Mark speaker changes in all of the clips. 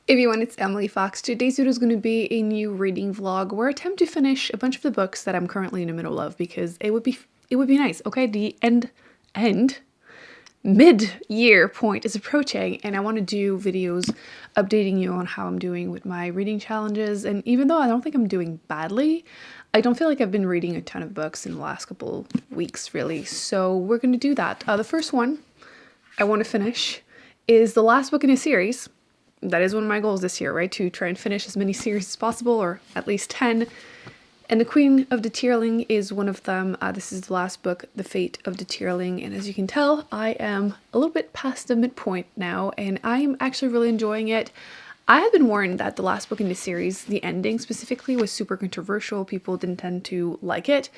Speaker 1: Everyone, it's Emily Fox. Today's video is going to be a new reading vlog where I attempt to finish a bunch of the books that I'm currently in the middle of because it would be nice. Okay, the mid-year point is approaching and I want to do videos updating you on how I'm doing with my reading challenges. And even though I don't think I'm doing badly, I don't feel like I've been reading a ton of books in the last couple weeks really. So we're going to do that. The first one I want to finish is the last book in a series. That is one of my goals this year, right? To try and finish as many series as possible, or at least 10. And The Queen of the Tierling is one of them. This is the last book, The Fate of the Tierling. And as you can tell, I am a little bit past the midpoint now, and I'm actually really enjoying it. I had been warned that the last book in the series, the ending specifically, was super controversial. People didn't tend to like it.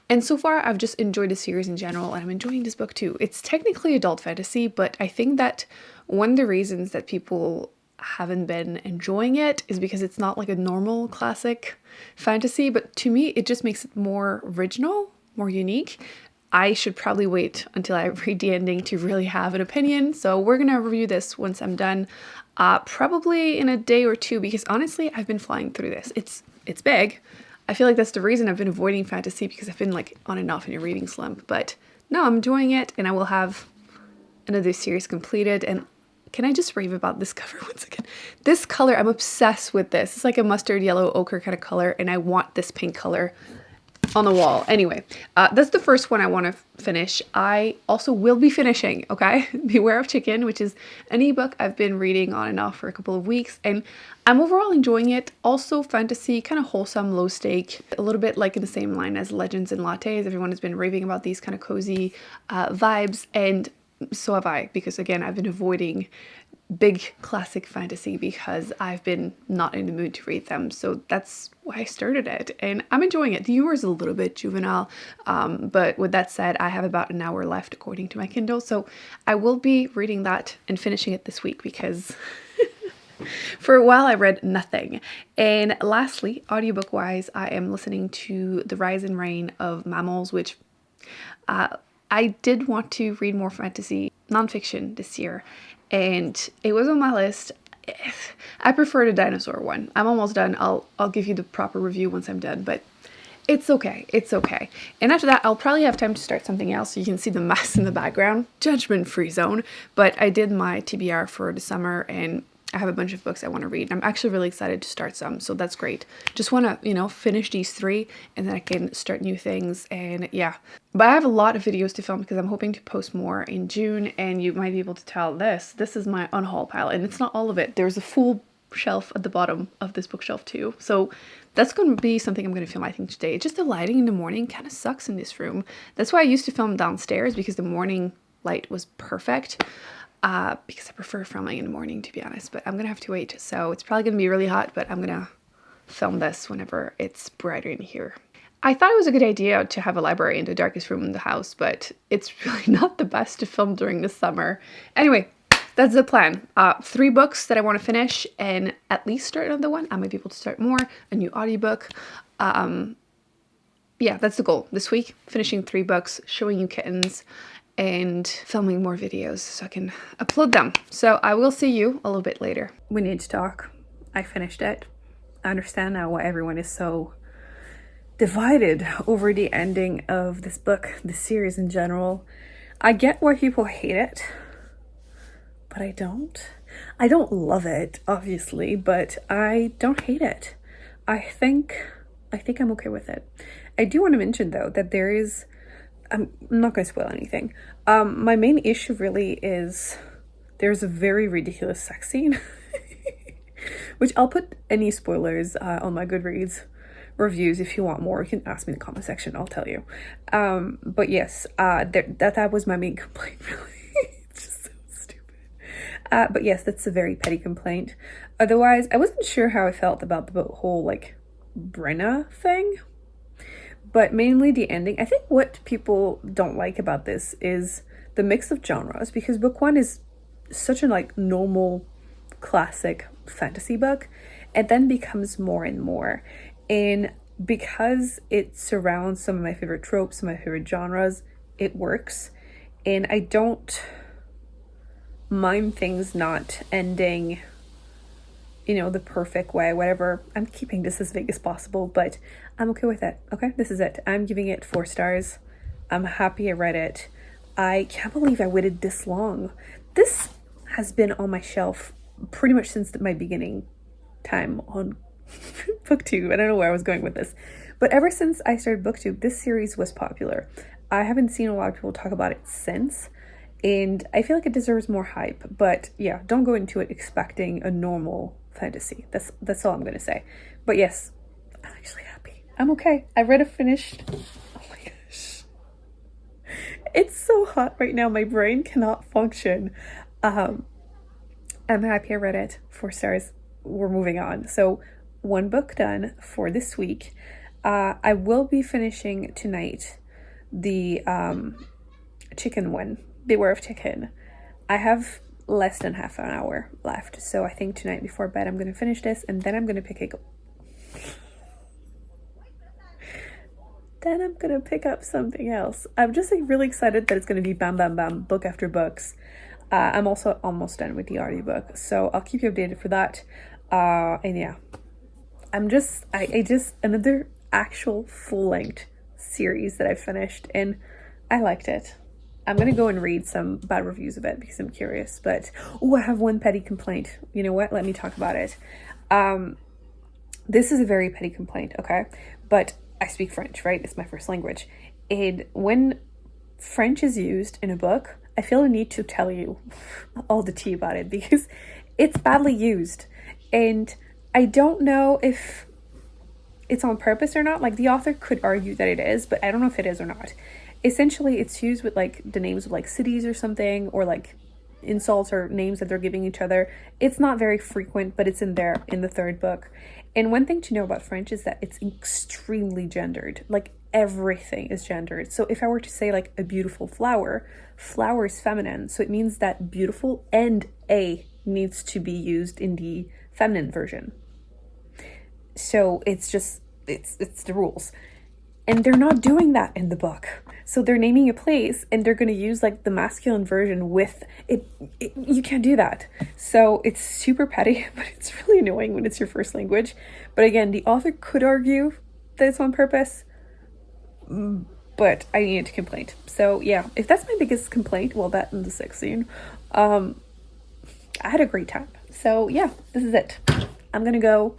Speaker 1: And so far, I've just enjoyed the series in general, and I'm enjoying this book too. It's technically adult fantasy, but I think that one of the reasons that people haven't been enjoying it is because it's not like a normal classic fantasy, but to me it just makes it more original, more unique. I should probably wait until I read the ending to really have an opinion, so we're gonna review this once I'm done, probably in a day or two, because honestly I've been flying through this. It's big. I feel like that's the reason I've been avoiding fantasy, because I've been like on and off in a reading slump, but no, I'm enjoying it and I will have another series completed. And can I just rave about this cover once again? This color, I'm obsessed with this. It's like a mustard yellow ochre kind of color, and I want this pink color on the wall. Anyway, that's the first one I want to finish. I also will be finishing, okay? Beware of Chicken, which is an ebook I've been reading on and off for a couple of weeks, and I'm overall enjoying it. Also fantasy, kind of wholesome, low stake, a little bit like in the same line as Legends and Lattes. Everyone has been raving about these kind of cozy vibes, and so have I, because again, I've been avoiding big classic fantasy because I've been not in the mood to read them. So that's why I started it, and I'm enjoying it. The humor is a little bit juvenile, but with that said, I have about an hour left according to my Kindle, so I will be reading that and finishing it this week because for a while I read nothing. And lastly, audiobook wise, I am listening to The Rise and Reign of Mammals, which I did want to read more fantasy nonfiction this year, and it was on my list. I prefer the dinosaur one. I'm almost done. I'll give you the proper review once I'm done, but it's okay. It's okay. And after that, I'll probably have time to start something else, so you can see the mess in the background. Judgment-free zone. But I did my TBR for the summer, and I have a bunch of books I want to read. I'm actually really excited to start some, so that's great. Just want to, you know, finish these 3 and then I can start new things, and yeah. But I have a lot of videos to film because I'm hoping to post more in June, and you might be able to tell this is my unhaul pile, and it's not all of it. There's a full shelf at the bottom of this bookshelf too. So that's going to be something I'm going to film, I think, today. Just the lighting in the morning kind of sucks in this room. That's why I used to film downstairs, because the morning light was perfect. Because I prefer filming in the morning, to be honest, but I'm gonna have to wait. So it's probably gonna be really hot, but I'm gonna film this whenever it's brighter in here. I thought it was a good idea to have a library in the darkest room in the house, but it's really not the best to film during the summer. Anyway, that's the plan. 3 books that I want to finish and at least start another one. I might be able to start more, a new audiobook. Yeah, that's the goal this week. Finishing 3 books, showing you kittens, and filming more videos so I can upload them. So I will see you a little bit later. We need to talk. I finished it. I understand now why everyone is so divided over the ending of this book, this series in general. I get why people hate it, but I don't. I don't love it, obviously, but I don't hate it. I think I'm okay with it. I do want to mention though that there is, I'm not going to spoil anything. My main issue really is there's a very ridiculous sex scene, which I'll put any spoilers on my Goodreads reviews. If you want more, you can ask me in the comment section, I'll tell you. But yes, that was my main complaint, really. It's just so stupid. But yes, that's a very petty complaint. Otherwise, I wasn't sure how I felt about the whole like Brenna thing. But mainly the ending. I think what people don't like about this is the mix of genres, because book 1 is such a like normal classic fantasy book, and then becomes more and more. And because it surrounds some of my favorite tropes, some of my favorite genres, it works. And I don't mind things not ending you know, the perfect way, whatever. I'm keeping this as vague as possible, but I'm okay with it. Okay, this is it. I'm giving it 4 stars. I'm happy I read it. I can't believe I waited this long. This has been on my shelf pretty much since my beginning time on Booktube. I don't know where I was going with this, but ever since I started Booktube, this series was popular. I haven't seen a lot of people talk about it since, and I feel like it deserves more hype. But yeah, don't go into it expecting a normal fantasy. That's all I'm gonna say. But yes, I'm actually happy. I'm okay. I read it finished. Oh my gosh, it's so hot right now. My brain cannot function. I'm happy I read it. 4 stars. We're moving on. So 1 book done for this week. I will be finishing tonight the chicken one, Beware of Chicken. I have less than half an hour left, so I think tonight before bed I'm going to finish this, and then I'm going to pick up something else. I'm just like really excited that it's going to be bam bam bam, book after books. I'm also almost done with the audiobook, so I'll keep you updated for that. And yeah, I just another actual full-length series that I finished, and I liked it. I'm gonna go and read some bad reviews of it because I'm curious, but oh, I have one petty complaint. You know what? Let me talk about it. This is a very petty complaint, okay? But I speak French, right? It's my first language. And when French is used in a book, I feel a need to tell you all the tea about it because it's badly used. And I don't know if it's on purpose or not. Like, the author could argue that it is, but I don't know if it is or not. Essentially, it's used with like the names of like cities or something, or like insults or names that they're giving each other. It's not very frequent, but it's in there in the 3rd book. And one thing to know about French is that it's extremely gendered. Like, everything is gendered. So if I were to say like a beautiful flower, flower is feminine. So it means that beautiful and a needs to be used in the feminine version. So it's just, it's the rules. And they're not doing that in the book. So they're naming a place and they're going to use like the masculine version with it. You can't do that. So it's super petty, but it's really annoying when it's your first language. But again, the author could argue that it's on purpose, but I needed to complain. So yeah, if that's my biggest complaint, well, that and the sex scene, I had a great time. So yeah, this is it. I'm going to go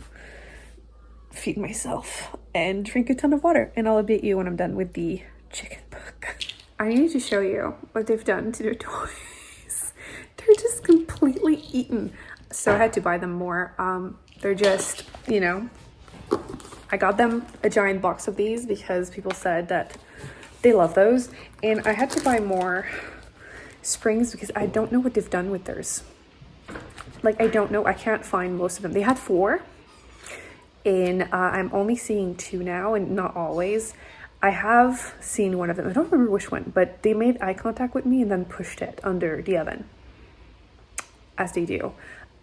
Speaker 1: feed myself and drink a ton of water, and I'll update you when I'm done with the chicken book. I need to show you what they've done to their toys. They're just completely eaten. So I had to buy them more. They're just, you know, I got them a giant box of these because people said that they love those, and I had to buy more springs because I don't know what they've done with theirs. Like, I don't know. I can't find most of them. They had 4. And I'm only seeing 2 now, and not always. I have seen one of them. I don't remember which one, but they made eye contact with me and then pushed it under the oven, as they do.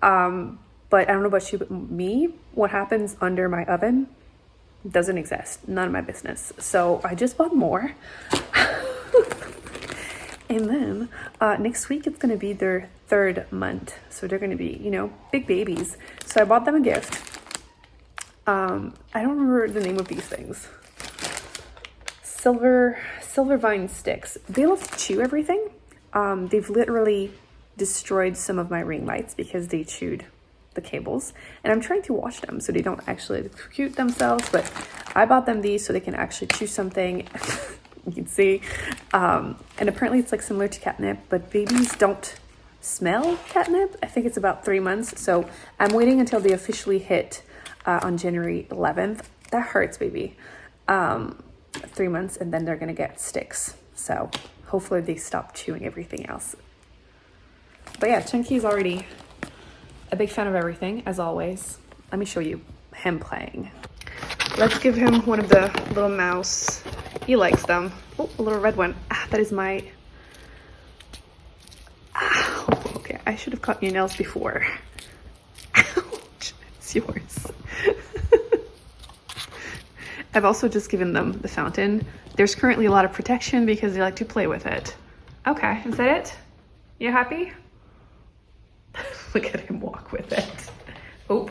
Speaker 1: But I don't know about you, but me, what happens under my oven doesn't exist. None of my business. So I just bought more. And then next week, it's going to be their 3rd month. So they're going to be, you know, big babies. So I bought them a gift. I don't remember the name of these things. Silver vine sticks. They love to chew everything. They've literally destroyed some of my ring lights because they chewed the cables. And I'm trying to wash them so they don't actually electrocute themselves. But I bought them these so they can actually chew something. You can see. And apparently it's like similar to catnip, but babies don't smell catnip. I think it's about 3 months. So I'm waiting until they officially hit on January 11th. That hurts, baby. 3 months, and then they're gonna get sticks. So hopefully they stop chewing everything else. But yeah, Chunky is already a big fan of everything, as always. Let me show you him playing. Let's give him one of the little mouse. He likes them. Oh, a little red one. That is my... Ow, okay, I should have cut your nails before. Ouch, it's yours. I've also just given them the fountain. There's currently a lot of protection because they like to play with it. Okay, is that it? You happy? Look at him walk with it. Oh.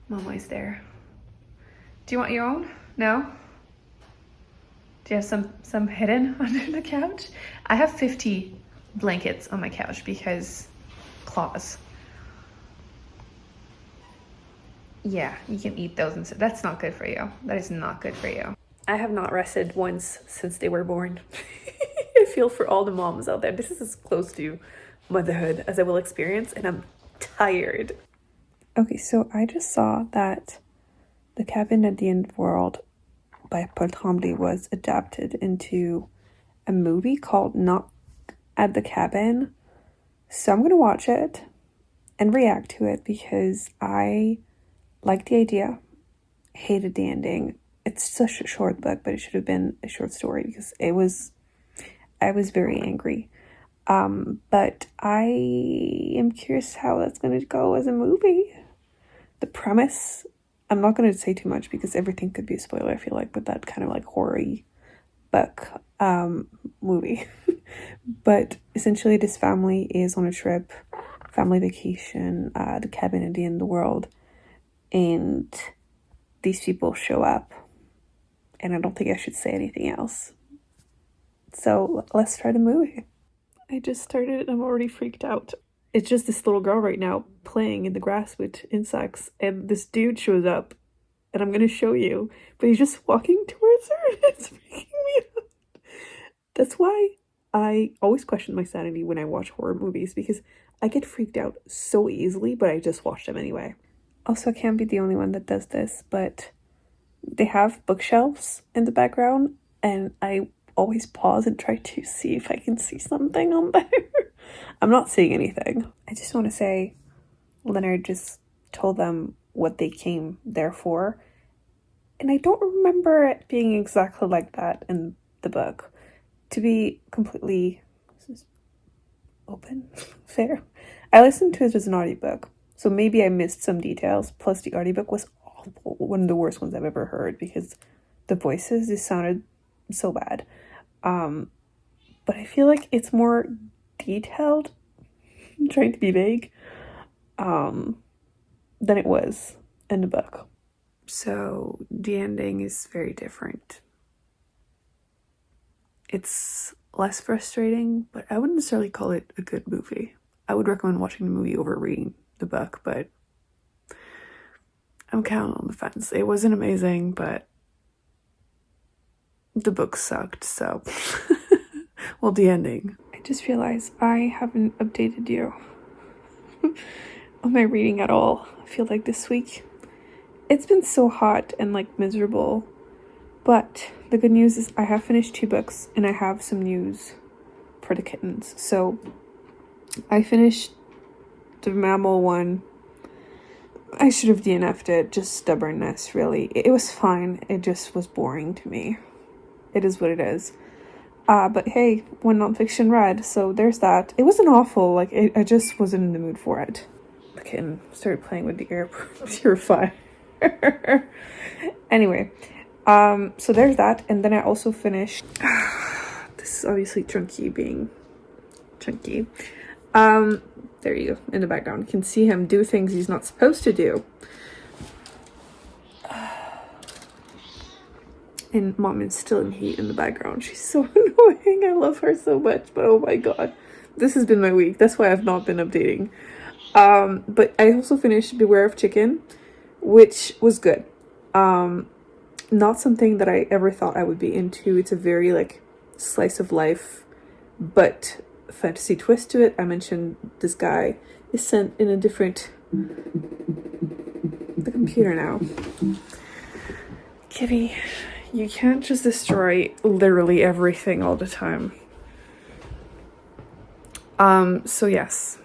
Speaker 1: Mama's there. Do you want your own? No? Do you have some hidden under the couch? I have 50 blankets on my couch because claws. Yeah, you can eat those instead. That's not good for you. That is not good for you. I have not rested once since they were born. I feel for all the moms out there. This is as close to motherhood as I will experience, and I'm tired. Okay, so I just saw that The Cabin at the End of the World by Paul Tremblay was adapted into a movie called Knock at the Cabin. So I'm gonna watch it and react to it because I liked the idea, hated the ending. It's such a short book, but it should have been a short story because I was very angry. But I am curious how that's going to go as a movie. The premise, I'm not going to say too much because everything could be a spoiler, I feel like, with that kind of like horror-y book movie. But essentially this family is on a trip, family vacation, the cabin at the end of the world, and these people show up, and I don't think I should say anything else. So let's try the movie. I just started and I'm already freaked out. It's just this little girl right now playing in the grass with insects, and this dude shows up, and I'm gonna show you, but he's just walking towards her and it's freaking me out. That's why I always question my sanity when I watch horror movies, because I get freaked out so easily, but I just watch them anyway. Also, I can't be the only one that does this, but they have bookshelves in the background, and I always pause and try to see if I can see something on there. I'm not seeing anything. I just want to say Leonard just told them what they came there for, and I don't remember it being exactly like that in the book. To be completely open, fair, I listened to it as an audiobook, so maybe I missed some details, plus the audiobook was awful, one of the worst ones I've ever heard, because the voices just sounded so bad. But I feel like it's more detailed, I'm trying to be vague, than it was in the book. So the ending is very different. It's less frustrating, but I wouldn't necessarily call it a good movie. I would recommend watching the movie over reading the book, but I'm kind of on the fence. It wasn't amazing, but the book sucked, so well, the ending. I just realized I haven't updated you on my reading at all. I feel like this week it's been so hot and like miserable, but the good news is I have finished 2 books and I have some news for the kittens. So I finished the mammal one. I should have DNF'd it, just stubbornness, really. It was fine, it just was boring to me. It is what it is. But hey, when nonfiction read, so there's that. It wasn't awful, like, I just wasn't in the mood for it. The kitten started playing with the air purifier. Anyway, so there's that, and then I also finished, this is obviously Chunky being chunky. There you go, in the background. You can see him do things he's not supposed to do. And Mom is still in heat in the background. She's so annoying. I love her so much, but oh my god. This has been my week. That's why I've not been updating. But I also finished Beware of Chicken, which was good. Not something that I ever thought I would be into. It's a very, like, slice of life, but fantasy twist to it. I mentioned this guy is sent in a different... The computer now. Kitty, you can't just destroy literally everything all the time. So yes.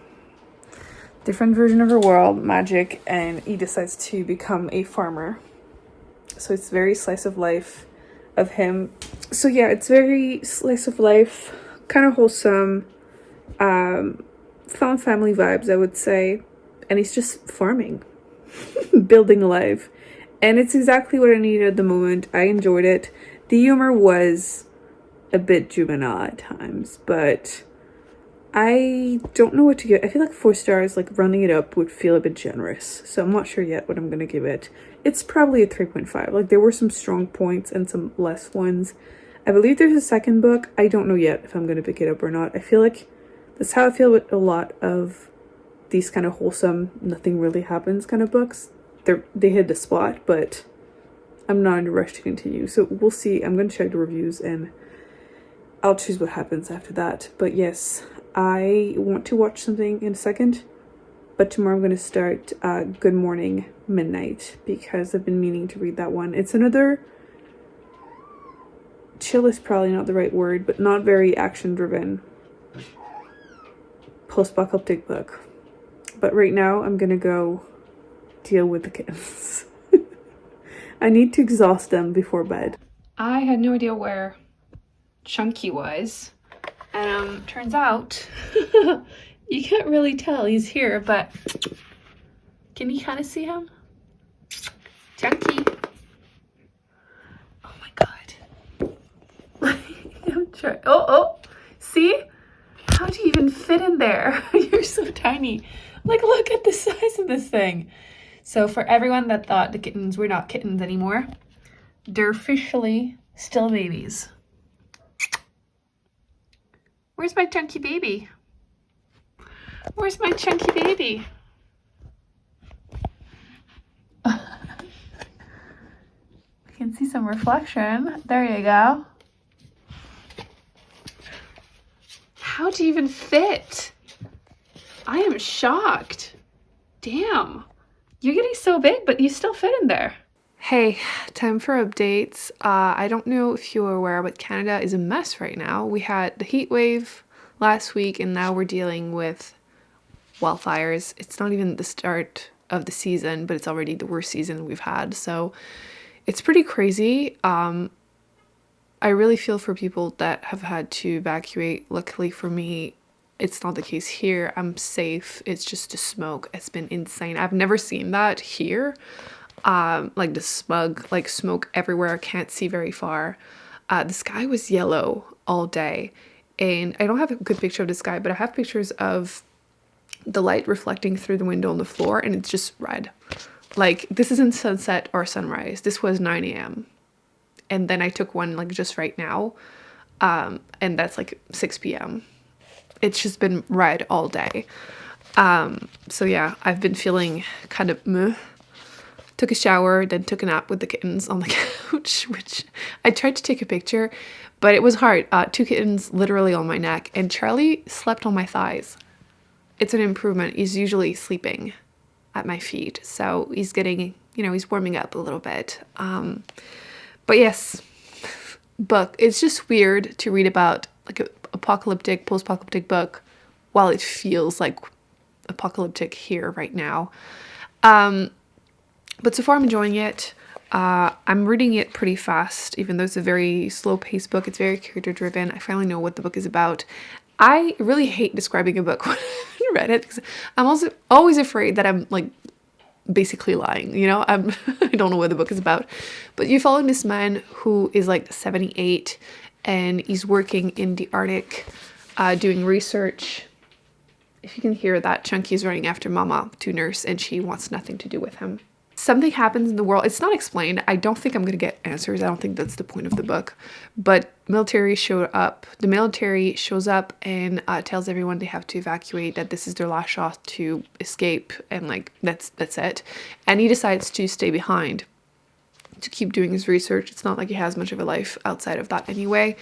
Speaker 1: Different version of her world, magic, and he decides to become a farmer. So it's very slice of life of him. So yeah, it's very slice of life, kind of wholesome, found family vibes, I would say. And he's just farming, building a life. And it's exactly what I needed at the moment. I enjoyed it. The humor was a bit juvenile at times, but
Speaker 2: I don't know what to give. I feel like 4 stars, like rounding it up, would feel a bit generous. So I'm not sure yet what I'm gonna give it. It's probably a 3.5. Like, there were some strong points and some less ones. I believe there's a second book. I don't know yet if I'm gonna pick it up or not. I feel like that's how I feel with a lot of these kind of wholesome, nothing really happens kind of books. They hit the spot, but I'm not in a rush to continue. So we'll see. I'm gonna check the reviews and I'll choose what happens after that. But yes, I want to watch something in a second. But tomorrow I'm going to start Good Morning Midnight because I've been meaning to read that one. It's another, chill is probably not the right word, but not very action-driven post-apocalyptic book. But right now I'm going to go deal with the kittens. I need to exhaust them before bed.
Speaker 1: I had no idea where Chunky was, and turns out you can't really tell he's here, but can you kind of see him? Chunky. Oh my god. I'm trying. Oh, see? How do you even fit in there? You're so tiny. Like, look at the size of this thing. So for everyone that thought the kittens were not kittens anymore, they're officially still babies. Where's my chunky baby? Where's my chunky baby? You can see some reflection. There you go. How do you even fit? I am shocked. Damn. You're getting so big, but you still fit in there. Hey, time for updates. I don't know if you were aware, but Canada is a mess right now. We had the heat wave last week, and now we're dealing with wildfires. It's not even the start of the season, but it's already the worst season we've had. So it's pretty crazy. I really feel for people that have had to evacuate. Luckily for me, it's not the case here. I'm safe. It's just the smoke. It's been insane. I've never seen that here. Like the smog, like smoke everywhere. I can't see very far. The sky was yellow all day, and I don't have a good picture of the sky, but I have pictures of the light reflecting through the window on the floor, and it's just red. Like, this isn't sunset or sunrise. This was 9 a.m. And then I took one like just right now, and that's like 6 p.m. It's just been red all day. So yeah, I've been feeling kind of meh. Took a shower, then took a nap with the kittens on the couch, which I tried to take a picture, but it was hard. 2 kittens literally on my neck, and Charlie slept on my thighs. It's an improvement. He's usually sleeping at my feet, so he's getting, he's warming up a little bit. But yes, book. It's just weird to read about like a apocalyptic, post-apocalyptic book while it feels like apocalyptic here right now. But so far I'm enjoying it. I'm reading it pretty fast, even though it's a very slow-paced book. It's very character-driven. I finally know what the book is about. I really hate describing a book when I read it because I'm also always afraid that I'm like basically lying, I don't know what the book is about. But you're following this man who is like 78 and he's working in the Arctic, doing research. If you can hear that, Chunky's running after Mama to nurse, and she wants nothing to do with him. Something happens in the world. It's not explained. I don't think I'm going to get answers. I don't think that's the point of the book. But military showed up. The military shows up and tells everyone they have to evacuate, that this is their last shot to escape, and like that's it. And he decides to stay behind to keep doing his research. It's not like he has much of a life outside of that anyway.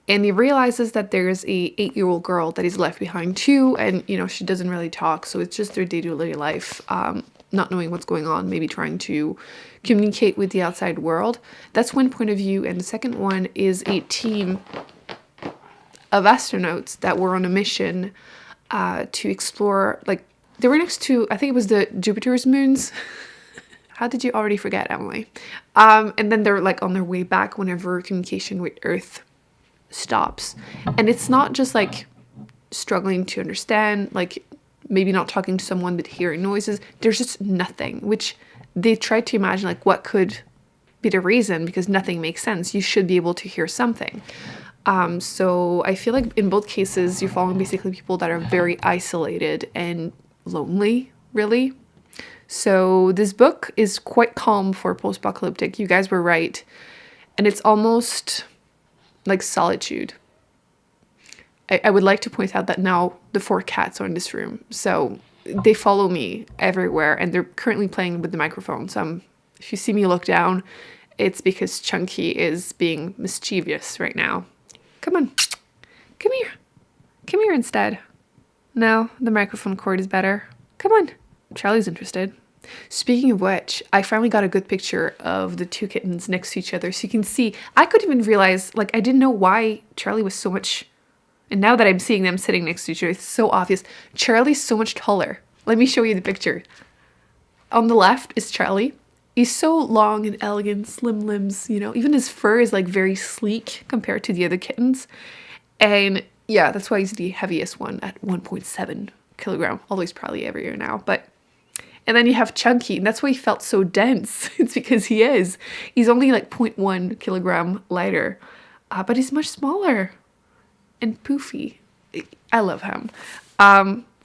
Speaker 1: And he realizes that there's a 8-year-old girl that he's left behind too, and she doesn't really talk, so it's just their day-to-day life. Not knowing what's going on, maybe trying to communicate with the outside world. That's one point of view. And the second one is a team of astronauts that were on a mission to explore, like, they were next to, I think it was the Jupiter's moons. How did you already forget, Emily? And then they're like on their way back whenever communication with Earth stops. And it's not just like struggling to understand, like, maybe not talking to someone but hearing noises. There's just nothing, which they tried to imagine like what could be the reason, because nothing makes sense. You should be able to hear something. So I feel like in both cases, you're following basically people that are very isolated and lonely, really. So this book is quite calm for post-apocalyptic. You guys were right. And it's almost like solitude. I would like to point out that now the 4 cats are in this room. So they follow me everywhere and they're currently playing with the microphone. So if you see me look down, it's because Chunky is being mischievous right now. Come on. Come here. Come here instead. No, the microphone cord is better. Come on. Charlie's interested. Speaking of which, I finally got a good picture of the 2 kittens next to each other. So you can see, I couldn't even realize, like, I didn't know why Charlie was so much, and now that I'm seeing them sitting next to each other, it's so obvious. Charlie's so much taller. Let me show you the picture. On the left is Charlie. He's so long and elegant, slim limbs, you know, even his fur is like very sleek compared to the other kittens. And yeah, that's why he's the heaviest one at 1.7 kilogram, although he's probably heavier now. But and then you have Chunky, and that's why he felt so dense. It's because he is. He's only like 0.1 kilogram lighter, but he's much smaller and poofy. I love him.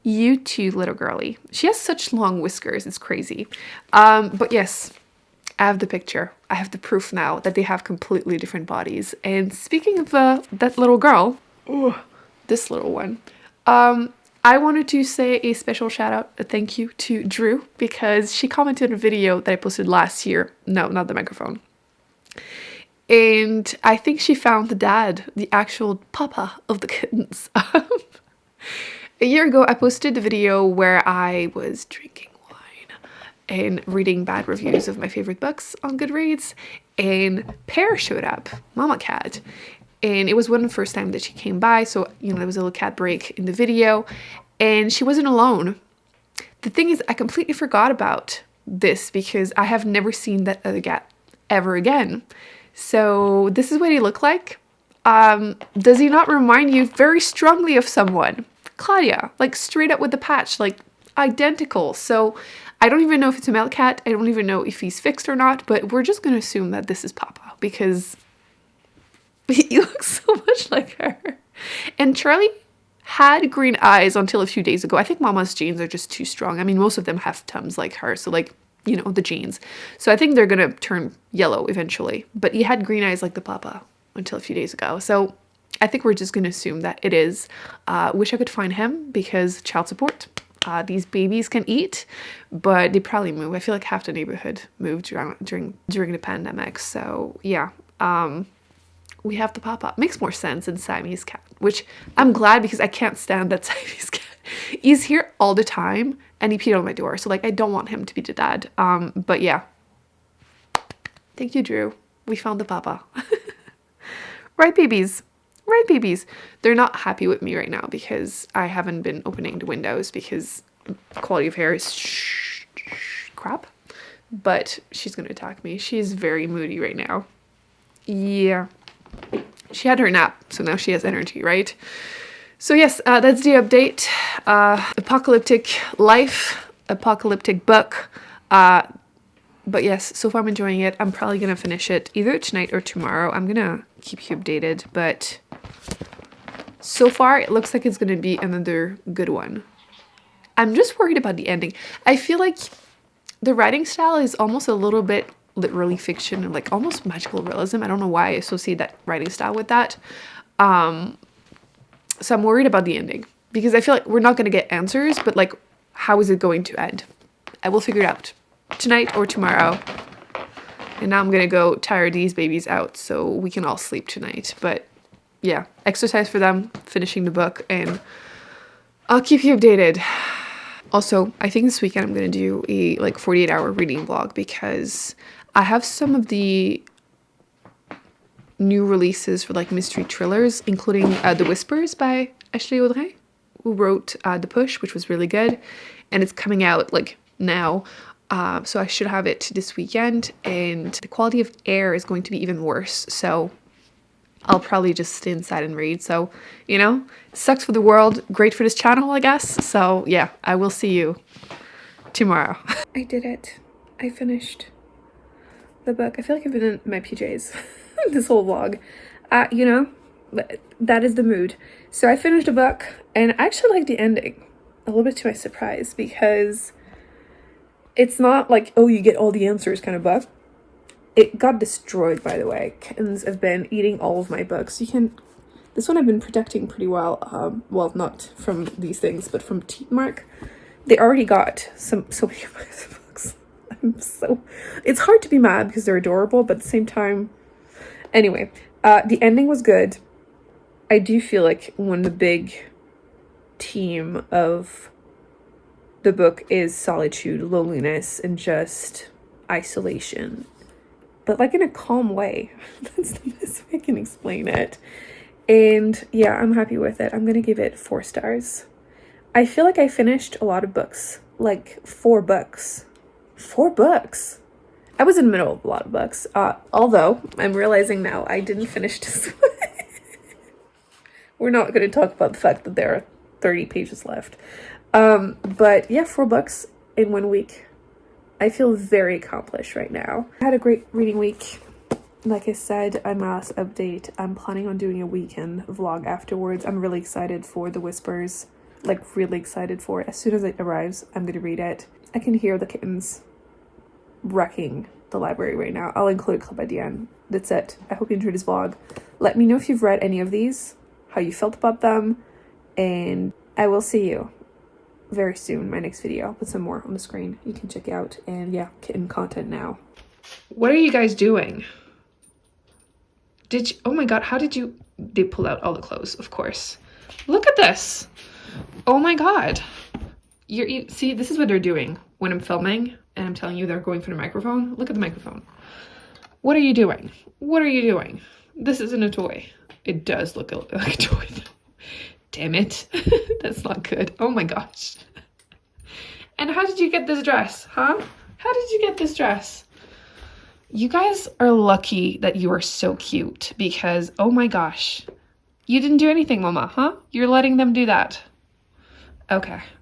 Speaker 1: You too, little girly. She has such long whiskers. It's crazy. But yes, I have the picture. I have the proof now that they have completely different bodies. And speaking of that little girl, this little one, I wanted to say a special shout out, a thank you to Drew, because she commented on a video that I posted last year. No, not the microphone. And I think she found the dad, the actual papa of the kittens. A year ago, I posted a video where I was drinking wine and reading bad reviews of my favorite books on Goodreads, and Pear showed up, Mama Cat. And it was one of the first time that she came by, so, you know, there was a little cat break in the video, and she wasn't alone. The thing is, I completely forgot about this because I have never seen that other cat ever again. So this is what he looked like. Does he not remind you very strongly of someone? Clawdia, like straight up with the patch, like identical. So I don't even know if it's a male cat. I don't even know if he's fixed or not, but we're just going to assume that this is Papa because he looks so much like her. And Charlie had green eyes until a few days ago. I think Mama's genes are just too strong. I mean, most of them have tums like her, so like, you know, the genes. So I think they're going to turn yellow eventually. But he had green eyes like the Papa until a few days ago. So I think we're just going to assume that it is. Wish I could find him because child support. These babies can eat, but they probably move. I feel like half the neighborhood moved during the pandemic. So yeah, we have the Papa. Makes more sense than Siamese cat, which I'm glad because I can't stand that Siamese cat. He's here all the time and he peed on my door. So like, I don't want him to be the dad. But yeah. Thank you, Drew. We found the Papa. Right, babies? Right, babies? They're not happy with me right now because I haven't been opening the windows because quality of hair is crap. But she's going to attack me. She's very moody right now. Yeah. She had her nap, so now she has energy, right? So yes, that's the update. Apocalyptic life, apocalyptic book. But yes, so far I'm enjoying it. I'm probably going to finish it either tonight or tomorrow. I'm going to keep you updated, but so far it looks like it's going to be another good one. I'm just worried about the ending. I feel like the writing style is almost a little bit literally fiction and like almost magical realism. I don't know why I associate that writing style with that. So I'm worried about the ending because I feel like we're not going to get answers, but like, how is it going to end? I will figure it out tonight or tomorrow. And now I'm going to go tire these babies out so we can all sleep tonight. But yeah, exercise for them, finishing the book, and I'll keep you updated. Also, I think this weekend I'm going to do a like 48-hour reading vlog because I have some of the new releases for like mystery thrillers, including The Whispers by Ashley Audrey, who wrote The Push, which was really good. And it's coming out like now. So I should have it this weekend, and the quality of air is going to be even worse. So I'll probably just stay inside and read. So, you know, sucks for the world, great for this channel, I guess. So yeah, I will see you tomorrow. I did it. I finished the book. I feel like I've been in my PJs this whole vlog. You know,
Speaker 2: But that is the mood. So I finished a book, and I actually liked the ending. A little bit to my surprise, because it's not like, oh, you get all the answers kind of book. It got destroyed, by the way. Kittens have been eating all of my books. This one I've been protecting pretty well. Well, not from these things, but from teeth mark. They already got so many of my books. It's hard to be mad because they're adorable, but at the same time, anyway, the ending was good. I do feel like when the big theme of the book is solitude, loneliness, and just isolation, but like in a calm way. That's the best way I can explain it. And yeah, I'm happy with it. I'm gonna give it 4 stars. I feel like I finished a lot of books, like 4 books. 4 books. I was in the middle of a lot of books. Although I'm realizing now I didn't finish this one. We're not going to talk about the fact that there are 30 pages left. But yeah, 4 books in 1 week. I feel very accomplished right now. I had a great reading week. Like I said, my last update, I'm planning on doing a weekend vlog afterwards. I'm really excited for The Whispers. Like, really excited for it. As soon as it arrives, I'm going to read it. I can hear the kittens wrecking the library right now. I'll include a clip at the end. That's it. I hope you enjoyed this vlog. Let me know if you've read any of these, how you felt about them, and I will see you very soon. My next video. I'll put some more on the screen you can check out. And yeah, kitten content now. What are you guys doing? Oh my god, how did you... They pulled out all the clothes, of course. Look at this. Oh my god. See, this is what they're doing when I'm filming and I'm telling you they're going for the microphone. Look at the microphone. What are you doing? What are you doing? This isn't a toy. It does look like a toy. Damn it. That's not good. Oh my gosh. And how did you get this dress, huh? How did you get this dress? You guys are lucky that you are so cute because, oh my gosh, you didn't do anything, Mama, huh? You're letting them do that. Okay,